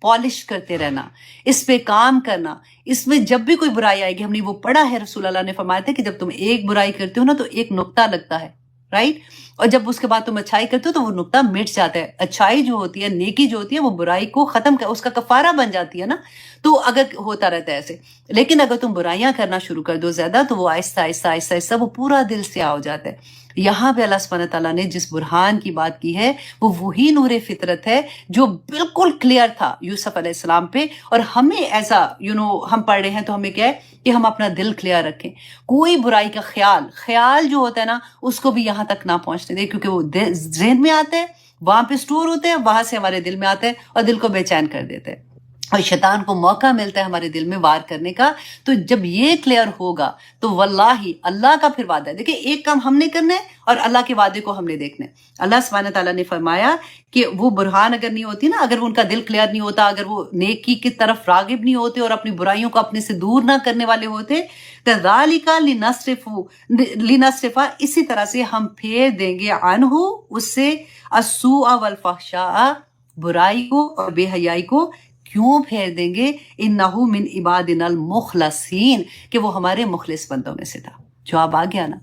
پالش کرتے رہنا, اس پہ کام کرنا, اس میں جب بھی کوئی برائی آئے گی, ہم نے وہ پڑھا ہے, رسول اللہ نے فرمایا تھا کہ جب تم ایک برائی کرتے ہو نا تو ایک نقطہ لگتا ہے, رائٹ, اور جب اس کے بعد تم اچھائی کرتے ہو تو وہ نقطہ مٹ جاتا ہے. اچھائی جو ہوتی ہے, نیکی جو ہوتی ہے, وہ برائی کو ختم کر, اس کا کفارہ بن جاتی ہے نا. تو اگر ہوتا رہتا ہے ایسے, لیکن اگر تم برائیاں کرنا شروع کر دو زیادہ تو وہ آہستہ آہستہ آہستہ آہستہ وہ پورا دل سے ہو جاتا ہے. یہاں پہ اللہ سبحانہ تعالیٰ نے جس برہان کی بات کی ہے وہ وہی نور فطرت ہے جو بالکل کلیئر تھا یوسف علیہ السلام پہ, اور ہمیں ایسا ہم پڑھ رہے ہیں تو ہمیں کیا ہے کہ ہم اپنا دل کلیئر رکھیں, کوئی برائی کا خیال جو ہوتا ہے نا اس کو بھی یہاں تک نہ پہنچنے دیں, کیونکہ وہ ذہن میں آتا ہے, وہاں پہ سٹور ہوتے ہیں, وہاں سے ہمارے دل میں آتا ہے اور دل کو بے چین کر دیتے ہیں, اور شیطان کو موقع ملتا ہے ہمارے دل میں وار کرنے کا. تو جب یہ کلیئر ہوگا تو واللہ اللہ کا پھر وعدہ ہے, دیکھیں ایک کام ہم نے کرنا ہے اور اللہ کے وعدے کو ہم نے دیکھنا ہے. اللہ سبحانہ تعالیٰ نے فرمایا کہ وہ برہان اگر نہیں ہوتی نا, اگر ان کا دل کلیئر نہیں ہوتا, اگر وہ نیکی کی طرف راغب نہیں ہوتے اور اپنی برائیوں کو اپنے سے دور نہ کرنے والے ہوتے, كَذَلِكَ لِنَصْرِفَ اسی طرح سے ہم پھیر دیں گے عنہ اس سے, السوء والفحشاء برائی کو اور بے حیائی کو. کیوں پھیر دیں گے؟ انہو من عبادنا المخلصین, کہ وہ ہمارے مخلص بندوں میں سے تھا. جواب آ گیا نا.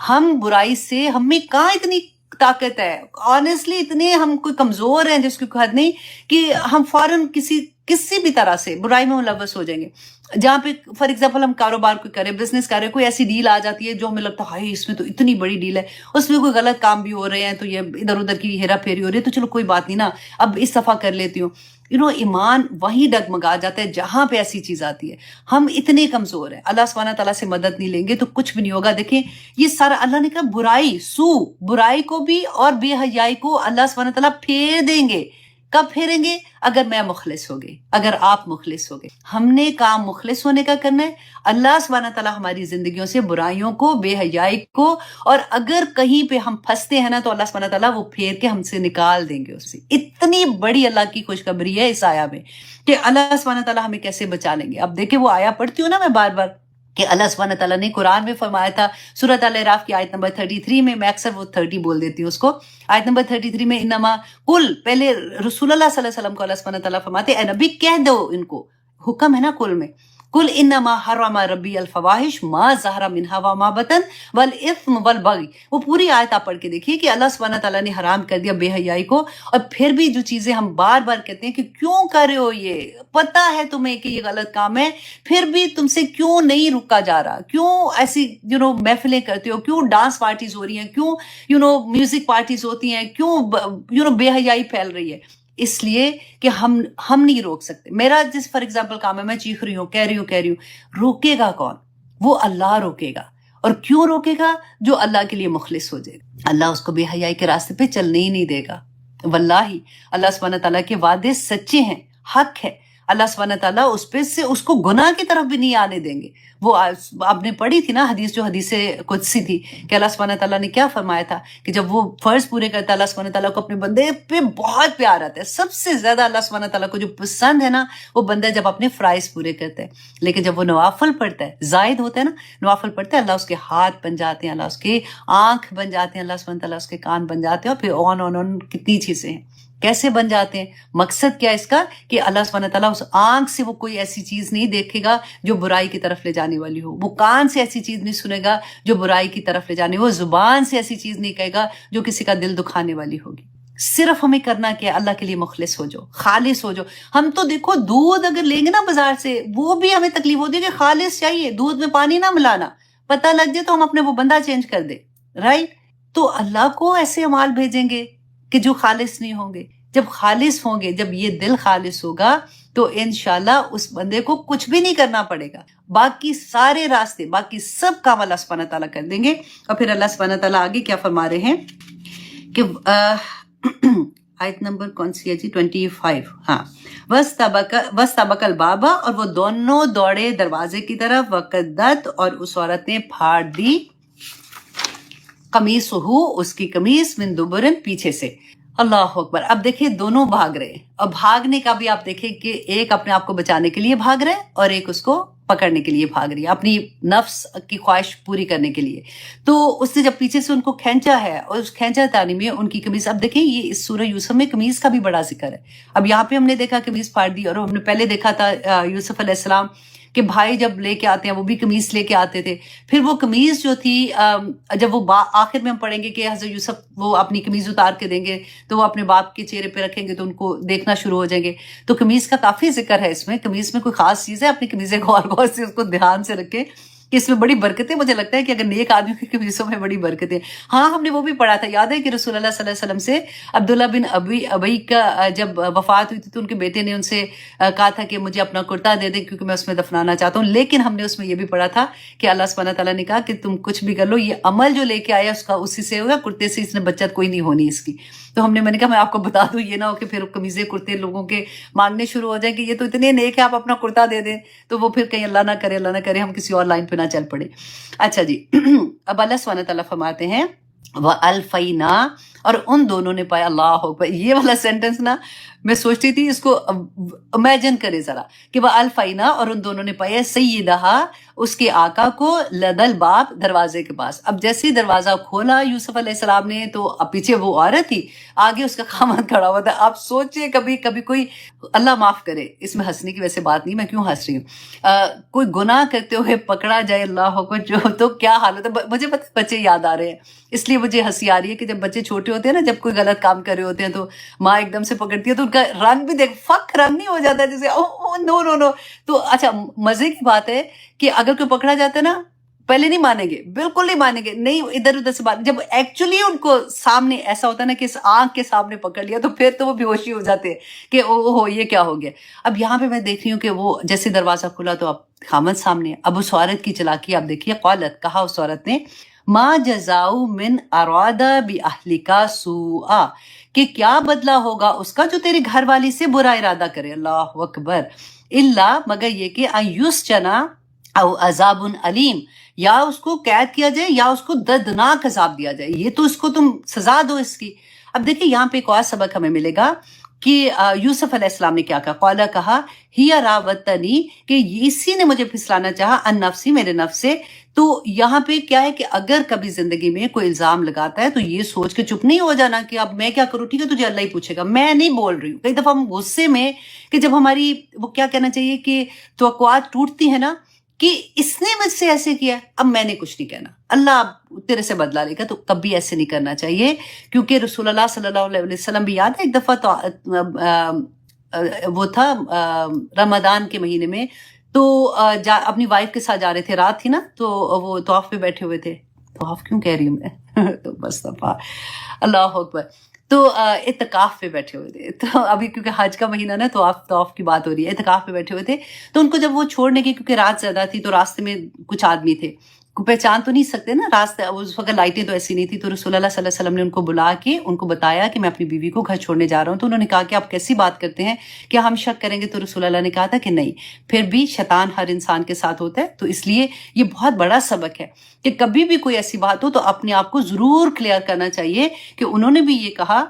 ہم برائی سے, ہم میں کہاں اتنی طاقت ہے, آنیسٹلی اتنے ہم کوئی کمزور ہیں جس کی کوئی حد نہیں, کہ ہم فوراً کسی بھی طرح سے برائی میں ملوث ہو جائیں گے. جہاں پہ فار ایگزامپل ہم کاروبار کوئی کریں, بزنس کریں, کوئی ایسی ڈیل آ جاتی ہے جو ہمیں لگتا ہے ہائی اس میں تو اتنی بڑی ڈیل ہے, اس میں کوئی غلط کام بھی ہو رہے ہیں, تو یہ ادھر ادھر کی ہیرا پھیری ہو رہی ہے, تو چلو کوئی بات نہیں نا, اب اس دفعہ کر لیتی ہوں. ایمان وہیں ڈگمگا جاتا ہے جہاں پہ ایسی چیز آتی ہے. ہم اتنے کمزور ہیں, اللہ سبحانہ تعالیٰ سے مدد نہیں لیں گے تو کچھ بھی نہیں ہوگا. دیکھیں یہ سارا اللہ نے کہا برائی کو بھی اور بے حیائی کو اللہ سبحانہ تعالیٰ پھیر دیں گے. کب پھیریں گے؟ اگر میں مخلص ہو گئی، اگر آپ مخلص ہو گئے. ہم نے کام مخلص ہونے کا کرنا ہے. اللہ سبحانہ تعالیٰ ہماری زندگیوں سے برائیوں کو، بے حیائی کو، اور اگر کہیں پہ ہم پھنستے ہیں نا تو اللہ سبحانہ تعالیٰ وہ پھیر کے ہم سے نکال دیں گے اس سے. اتنی بڑی اللہ کی خوشخبری ہے اس آیا میں کہ اللہ سبحانہ تعالیٰ ہمیں کیسے بچا لیں گے. اب دیکھیں وہ آیا پڑھتی ہوں نا میں بار بار کہ اللہ سبحانہ تعالیٰ نے قرآن میں فرمایا تھا سورۃ الاعراف کی آیت نمبر 33 میں اکثر وہ 30 بول دیتی ہوں اس کو. آیت نمبر 33 میں انما کل، پہلے رسول اللہ صلی اللہ علیہ وسلم کو اللہ سبحانہ تعالیٰ فرماتے اے نبی کہہ دو ان کو، حکم ہے نا کل میں، کل انما حرم ربی الفواحش ما ظہر منہا وما بطن والاثم والبغی. وہ پوری آیت آپ پڑھ کے دیکھیے کہ اللہ سبحانہ تعالیٰ نے حرام کر دیا بے حیائی کو. اور پھر بھی جو چیزیں ہم بار بار کہتے ہیں کہ کیوں کر رہے ہو، یہ پتہ ہے تمہیں کہ یہ غلط کام ہے، پھر بھی تم سے کیوں نہیں رکا جا رہا، کیوں ایسی محفلیں کرتے ہو، کیوں ڈانس پارٹیز ہو رہی ہیں، کیوں میوزک پارٹیز ہوتی ہیں، کیوں بے حیائی پھیل رہی ہے. اس لیے کہ ہم نہیں روک سکتے. میرا جس فار ایگزامپل کام ہے، میں چیخ رہی ہوں، کہہ رہی ہوں، روکے گا کون؟ وہ اللہ روکے گا. اور کیوں روکے گا؟ جو اللہ کے لیے مخلص ہو جائے گا. اللہ اس کو بے حیائی کے راستے پہ چلنے ہی نہیں دے گا. واللہ اللہ سبحانہ تعالیٰ کے وعدے سچے ہیں، حق ہے. اللہ سبحانہ تعالیٰ اس کو گناہ کی طرف بھی نہیں آنے دیں گے. وہ آپ نے پڑھی تھی نا حدیث، جو حدیث قدسی تھی کہ اللہ سبحانہ تعالیٰ نے کیا فرمایا تھا کہ جب وہ فرض پورے کرتا ہے، اللہ سبحانہ تعالیٰ کو اپنے بندے پہ بہت پیار آتا ہے. سب سے زیادہ اللہ سبحانہ تعالیٰ کو جو پسند ہے نا وہ بندہ جب اپنے فرائض پورے کرتا ہے. لیکن جب وہ نوافل پڑھتا ہے، زائد ہوتا ہے نا، نوافل پڑھتا ہے، اللہ اس کے ہاتھ بن جاتے ہیں، اللہ اس کے آنکھ بن جاتے ہیں، اللہ سبحانہ تعالیٰ اس کے کان بن جاتے ہیں، اور پھر آن کتنی چیزیں ہیں. کیسے بن جاتے ہیں؟ مقصد کیا اس کا کہ اللہ سبحانہ تعالیٰ اس آنکھ سے وہ کوئی ایسی چیز نہیں دیکھے گا جو برائی کی طرف لے جانے والی ہو، وہ کان سے ایسی چیز نہیں سنے گا جو برائی کی طرف لے جانے، وہ زبان سے ایسی چیز نہیں کہے گا جو کسی کا دل دکھانے والی ہوگی. صرف ہمیں کرنا کیا؟ اللہ کے لیے مخلص ہو جاؤ، خالص ہو جاؤ. ہم تو دیکھو دودھ اگر لیں گے نا بازار سے، وہ بھی ہمیں تکلیف ہوتی ہے کہ خالص چاہیے، دودھ میں پانی نہ ملانا. پتہ لگ جائے تو ہم اپنے وہ بندہ چینج کر دیں، رائٹ؟ تو اللہ کو ایسے اعمال بھیجیں گے کہ جو خالص نہیں ہوں گے. جب خالص ہوں گے، جب یہ دل خالص ہوگا تو انشاءاللہ اس بندے کو کچھ بھی نہیں کرنا پڑے گا. باقی سارے راستے، باقی سب کام اللہ سبحانہ تعالیٰ کر دیں گے. اور پھر اللہ سبحانہ تعالیٰ آگے کیا فرما رہے ہیں کہ آیت نمبر کون سی ہے جی؟ 25. ہاں، وَاسْتَبَقَ الْبَابَ، اور وہ دونوں دوڑے دروازے کی طرف، وَقَدَّتْ، اور اس عورت نے پھاڑ دی، قَمِيصُهُ، اس کی قمیص، مِن دُبُرٍ، پیچھے سے. اللہ اکبر. اب دیکھیں دونوں بھاگ رہے ہیں. اور بھاگنے کا بھی آپ دیکھیں کہ ایک اپنے آپ کو بچانے کے لیے بھاگ رہا ہے اور ایک اس کو پکڑنے کے لیے بھاگ رہی ہے، اپنی نفس کی خواہش پوری کرنے کے لیے. تو اس نے جب پیچھے سے ان کو کھینچا ہے، اور اس کھینچا تانی میں ان کی قمیص، اب دیکھیں یہ اس سورہ یوسف میں قمیص کا بھی بڑا ذکر ہے. اب یہاں پہ ہم نے دیکھا قمیص پھاڑ دی، اور ہم نے پہلے دیکھا تھا یوسف علیہ السلام کہ بھائی جب لے کے آتے ہیں وہ بھی قمیص لے کے آتے تھے. پھر وہ قمیص جو تھی، جب وہ آخر میں ہم پڑھیں گے کہ حضرت یوسف وہ اپنی قمیص اتار کے دیں گے تو وہ اپنے باپ کے چہرے پہ رکھیں گے تو ان کو دیکھنا شروع ہو جائیں گے. تو قمیص کا کافی ذکر ہے اس میں. قمیص میں کوئی خاص چیز ہے؟ اپنی قمیصیں غور سے اس کو دھیان سے رکھیں کہ اس میں بڑی برکتیں. مجھے لگتا ہے کہ اگر نیک آدمی کی قمیصوں میں بڑی برکتیں. ہاں، ہم نے وہ بھی پڑھا تھا، یاد ہے کہ رسول اللہ صلی اللہ علیہ وسلم سے عبداللہ بن ابی کا جب وفات ہوئی تھی تو ان کے بیٹے نے ان سے کہا تھا کہ مجھے اپنا کرتا دے دیں کیونکہ میں اس میں دفنانا چاہتا ہوں. لیکن ہم نے اس میں یہ بھی پڑھا تھا کہ اللہ سبحانہ تعالیٰ نے کہا کہ تم کچھ بھی کر لو، یہ عمل جو لے کے آیا اس کا اسی سے ہوگا، کرتے سے اس نے بچت کوئی نہیں ہونی اس کی. تو میں نے کہا میں آپ کو بتا دوں، یہ نہ ہو کہ پھر قمیضیں کرتے لوگوں کے مانگنے شروع ہو جائیں کہ یہ تو اتنے نیک ہے آپ اپنا کرتا دے دیں، تو وہ پھر کہیں اللہ نہ کرے ہم کسی اور لائن پہ نہ چل پڑے. اچھا جی، اب اللہ سبحانہ تعالیٰ فرماتے ہیں وَأَلْفَيْنَا، اور ان دونوں نے پایا. اللہ اکبر. یہ والا سینٹنس نا میں سوچتی تھی اس کو امیجن کرے ذرا کہ وَأَلْفَيْنَا، اور ان دونوں نے پایا سیدہا، اس کے آقا کو، لدل باب، دروازے کے پاس. اب جیسے ہی دروازہ کھولا یوسف علیہ السلام نے تو اب پیچھے وہ عورت تھی، آگے اس کا خامند کھڑا ہوا تھا. آپ سوچیں کبھی کوئی، اللہ معاف کرے، اس میں ہنسنے کی ویسے بات نہیں، میں کیوں ہنس رہی ہوں، کوئی گناہ کرتے ہوئے پکڑا جائے، اللہ کو جو تو کیا حالت ہے. مجھے پتہ بچے یاد آ رہے ہیں، اس لیے مجھے ہنسی آ رہی ہے کہ جب بچے چھوٹے ہوتے ہیں نا، جب کوئی غلط کام کر رہے ہوتے ہیں تو ماں ایک دم سے پکڑتی ہے تو ان کا رنگ بھی دیکھ، فک رنگ نہیں ہو جاتا جیسے نو. تو اچھا مزے کی بات ہے کہ اگر کوئی پکڑا جاتا ہے نا، پہلے نہیں مانیں گے، بالکل نہیں مانیں گے، نہیں ادھر ادھر سے بات. جب ایکچولی ان کو سامنے ایسا ہوتا ہے نا کہ اس آنکھ کے سامنے پکڑ لیا تو پھر تو وہ بے ہوشی ہو جاتے ہیں کہ او یہ کیا ہو گیا. اب یہاں پہ میں دیکھ رہی ہوں کہ وہ جیسے دروازہ کھلا تو اب خامد سامنے. اب اس عورت کی چلاکی آپ دیکھیے، قالت، کہا اس عورت نے، ما جزاؤ من ارادہ باہلکا سوءا، کہ کیا بدلہ ہوگا اس کا جو تیرے گھر والی سے برا ارادہ کرے. اللہ اکبر. الا، مگر یہ کہ ان یسجنا او عذاب علیم، یا اس کو قید کیا جائے یا اس کو دردناک عذاب دیا جائے، یہ تو اس کو تم سزا دو اس کی. اب دیکھیں یہاں پہ ایک اور سبق ہمیں ملے گا کہ یوسف علیہ السلام نے کیا کہا. قالا، کہا، ہی راوتنی، کہ اسی نے مجھے پھسلانا چاہا، ان نفسی، میرے نفس سے. تو یہاں پہ کیا ہے کہ اگر کبھی زندگی میں کوئی الزام لگاتا ہے تو یہ سوچ کے چپ نہیں ہو جانا کہ اب میں کیا کروں، ٹھیک ہے تجھے اللہ ہی پوچھے گا، میں نہیں بول رہی ہوں. کئی دفعہ ہم غصے میں، کہ جب ہماری وہ کیا کہنا چاہیے کہ توقعات ٹوٹتی ہیں نا، کہ اس نے مجھ سے ایسے کیا، اب میں نے کچھ نہیں کہنا، اللہ تیرے سے بدلا لے گا. تو کبھی ایسے نہیں کرنا چاہیے، کیونکہ رسول اللہ صلی اللہ علیہ وسلم بھی یاد ہے ایک دفعہ تو وہ تھا رمضان کے مہینے میں، تو اپنی وائف کے ساتھ جا رہے تھے، رات تھی نا، تو وہ طواف پہ بیٹھے ہوئے تھے. طواف کیوں کہہ رہی ہوں میں تو بس دفعہ، اللہ اکبر. تو اعتکاف پہ بیٹھے ہوئے تھے. تو ابھی کیونکہ حج کا مہینہ نا، طواف کی بات ہو رہی ہے، اعتکاف پہ بیٹھے ہوئے تھے. تو ان کو جب وہ چھوڑنے کی، کیونکہ رات زیادہ تھی تو راستے میں کچھ آدمی تھے، کو پہچان تو نہیں سکتے نا، راستے اس وقت لائٹیں تو ایسی نہیں تھی. تو رسول اللہ صلی اللہ علیہ وسلم نے ان کو بلا کے ان کو بتایا کہ میں اپنی بیوی کو گھر چھوڑنے جا رہا ہوں. تو انہوں نے کہا کہ آپ کیسی بات کرتے ہیں، کیا ہم شک کریں گے؟ تو رسول اللہ نے کہا تھا کہ نہیں، پھر بھی شیطان ہر انسان کے ساتھ ہوتا ہے. تو اس لیے یہ بہت بڑا سبق ہے کہ کبھی بھی کوئی ایسی بات ہو تو اپنے آپ کو ضرور کلیئر کرنا چاہیے کہ انہوں نے بھی یہ کہا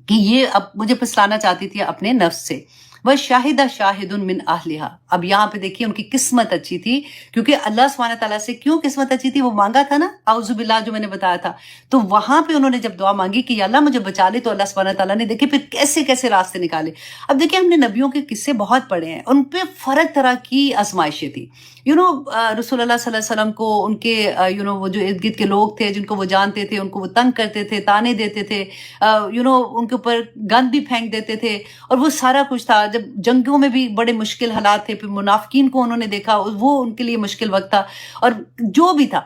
کہ یہ اب مجھے پھسلانا چاہتی تھی اپنے نفس سے. وَشَاهِدَ شَاهِدٌ مِّنْ أَهْلِهَا. اب یہاں پہ دیکھیے ان کی قسمت اچھی تھی، کیونکہ اللہ سبحانہ تعالیٰ سے کیوں قسمت اچھی تھی؟ وہ مانگا تھا نا اعوذ باللہ جو میں نے بتایا تھا. تو وہاں پہ انہوں نے جب دعا مانگی کہ یا اللہ مجھے بچا لے، تو اللہ سبحانہ تعالیٰ نے دیکھے پھر کیسے کیسے راستے نکالے. اب دیکھیں ہم نے نبیوں کے قصے بہت پڑھے ہیں، ان پہ فرق طرح کی آزمائشیں تھی. رسول اللہ صلی اللہ علیہ وسلم کو ان کے وہ جو ارد گرد کے لوگ تھے جن کو وہ جانتے تھے، ان کو وہ تنگ کرتے تھے، تانے دیتے تھے، ان کے اوپر گند بھی پھینک دیتے تھے، اور وہ سارا کچھ تھا. جب جنگوں میں بھی بڑے مشکل حالات تھے، پھر منافقین کو انہوں نے دیکھا، وہ ان کے لیے مشکل وقت تھا، اور جو بھی تھا.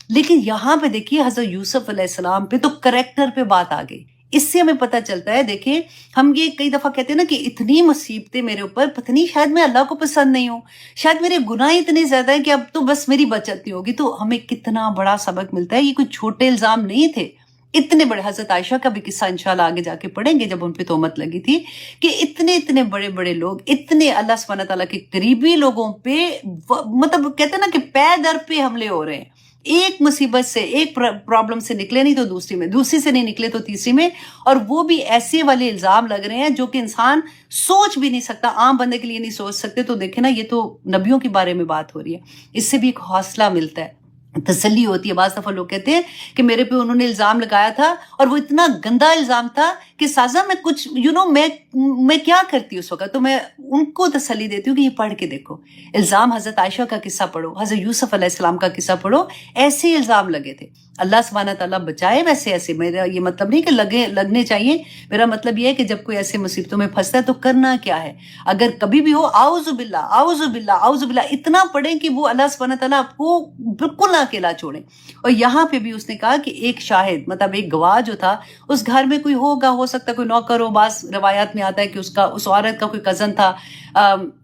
لیکن یہاں پہ دیکھیے حضرت یوسف علیہ السلام پہ تو کریکٹر پہ بات آ گئی. اس سے ہمیں پتہ چلتا ہے، دیکھیں ہم یہ کئی دفعہ کہتے ہیں نا کہ اتنی مصیبتیں میرے اوپر، پتہ نہیں شاید میں اللہ کو پسند نہیں ہوں، شاید میرے گناہ اتنے زیادہ ہیں کہ اب تو بس میری بچت نہیں ہوگی. تو ہمیں کتنا بڑا سبق ملتا ہے. یہ کوئی چھوٹے الزام نہیں تھے، اتنے بڑے. حضرت عائشہ کا بھی قصہ انشاءاللہ آگے جا کے پڑھیں گے جب ان پہ تہمت لگی تھی، کہ اتنے بڑے بڑے لوگ، اتنے اللہ سبحانہ تعالیٰ کے قریبی لوگوں پہ مطلب کہتے ہیں نا کہ پے در پہ حملے ہو رہے ہیں. ایک مصیبت سے، ایک پرابلم سے نکلے نہیں تو دوسری میں، دوسری سے نہیں نکلے تو تیسری میں، اور وہ بھی ایسے والے الزام لگ رہے ہیں جو کہ انسان سوچ بھی نہیں سکتا، عام بندے کے لیے نہیں سوچ سکتے. تو دیکھیں نا، یہ تو نبیوں کے بارے میں بات ہو رہی ہے. اس سے بھی ایک حوصلہ ملتا ہے، تسلی ہوتی ہے. بعض دفعہ لوگ کہتے ہیں کہ میرے پہ انہوں نے الزام لگایا تھا اور وہ اتنا گندا الزام تھا کہ سازا میں کچھ میں کیا کرتی اس وقت. تو میں ان کو تسلی دیتی ہوں کہ یہ پڑھ کے دیکھو، الزام حضرت عائشہ کا قصہ پڑھو، حضرت یوسف علیہ السلام کا قصہ پڑھو، ایسے الزام لگے تھے. اللہ سبحانہ تعالیٰ بچائے. ویسے ایسے میرا یہ مطلب نہیں کہ لگنے چاہیے، میرا مطلب یہ ہے کہ جب کوئی ایسے مصیبتوں میں پھنستا ہے تو کرنا کیا ہے. اگر کبھی بھی ہو، اعوذ باللہ اعوذ باللہ اعوذ باللہ اتنا پڑھیں کہ وہ اللہ سبحانہ تعالیٰ آپ کو بالکل نہ اکیلا چھوڑیں. اور یہاں پہ بھی اس نے کہا کہ ایک شاہد، مطلب ایک گواہ جو تھا، اس گھر میں کوئی ہوگا، ہو سکتا کوئی نوکر ہو. بعض روایات میں آتا ہے کہ اس عورت کا کوئی کزن تھا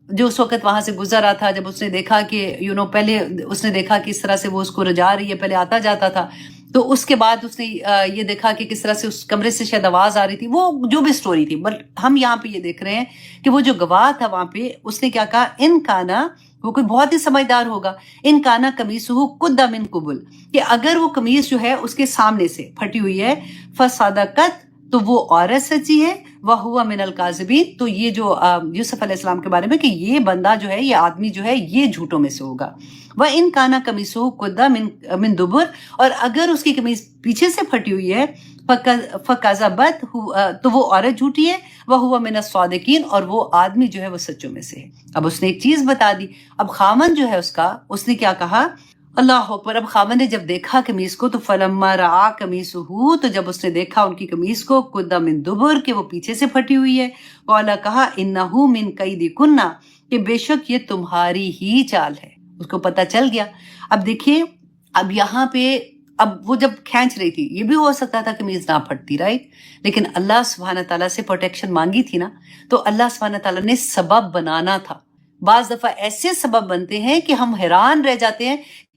جو اس وقت وہاں سے گزر رہا تھا. جب اس نے دیکھا کہ پہلے اس نے دیکھا کہ اس طرح سے وہ اس کو رجا رہی ہے، پہلے آتا جاتا تھا، تو اس کے بعد اس نے یہ دیکھا کہ کس طرح سے اس کمرے سے شاید آواز آ رہی تھی. وہ جو بھی سٹوری تھی، بٹ ہم یہاں پہ یہ دیکھ رہے ہیں کہ وہ جو گواہ تھا وہاں پہ، اس نے کیا کہا، ان کانا، وہ کوئی بہت ہی سمجھدار ہوگا، ان کانا قمیصہ قد من قبل، کہ اگر وہ قمیص جو ہے اس کے سامنے سے پھٹی ہوئی ہے، فصدقت، تو وہ عورت سچی ہے، وَهُوَ مِنَ الْكَاذِبِينَ، تو یہ جو یوسف علیہ السلام کے بارے میں کہ یہ بندہ جو ہے، یہ آدمی جو ہے، یہ جھوٹوں میں سے ہوگا. وَإِن كَانَ قَمِيصُهُ قُدَّ مِن دُبُرٍ، اور اگر اس کی قمیص پیچھے سے پھٹی ہوئی ہے، فَكَذَبَتْ، تو وہ عورت جھوٹی ہے، وَهُوَ مِنَ الصَّادِقِينَ، اور وہ آدمی جو ہے وہ سچوں میں سے ہے. اب اس نے ایک چیز بتا دی. اب خامن جو ہے اس نے کیا کہا، اللہ اکبر. اب خامن نے جب دیکھا قمیص کو، تو فلما رعا قمیصہ، تو جب اس نے دیکھا ان کی قمیص کو، قد من دبر، کہ وہ پیچھے سے پھٹی ہوئی ہے، قال، کہا، انہ من کیدکن، کہ بے شک یہ تمہاری ہی چال ہے. اس کو پتہ چل گیا. اب دیکھیے، اب یہاں پہ اب وہ جب کھینچ رہی تھی، یہ بھی ہو سکتا تھا قمیص نہ پھٹتی، رائٹ، لیکن اللہ سبحانہ تعالیٰ سے پروٹیکشن مانگی تھی نا، تو اللہ سبحانہ تعالیٰ نے سبب بنانا تھا. بعض دفعہ ایسے سبب بنتے ہیں کہ ہم حیران رہ جاتے ہیں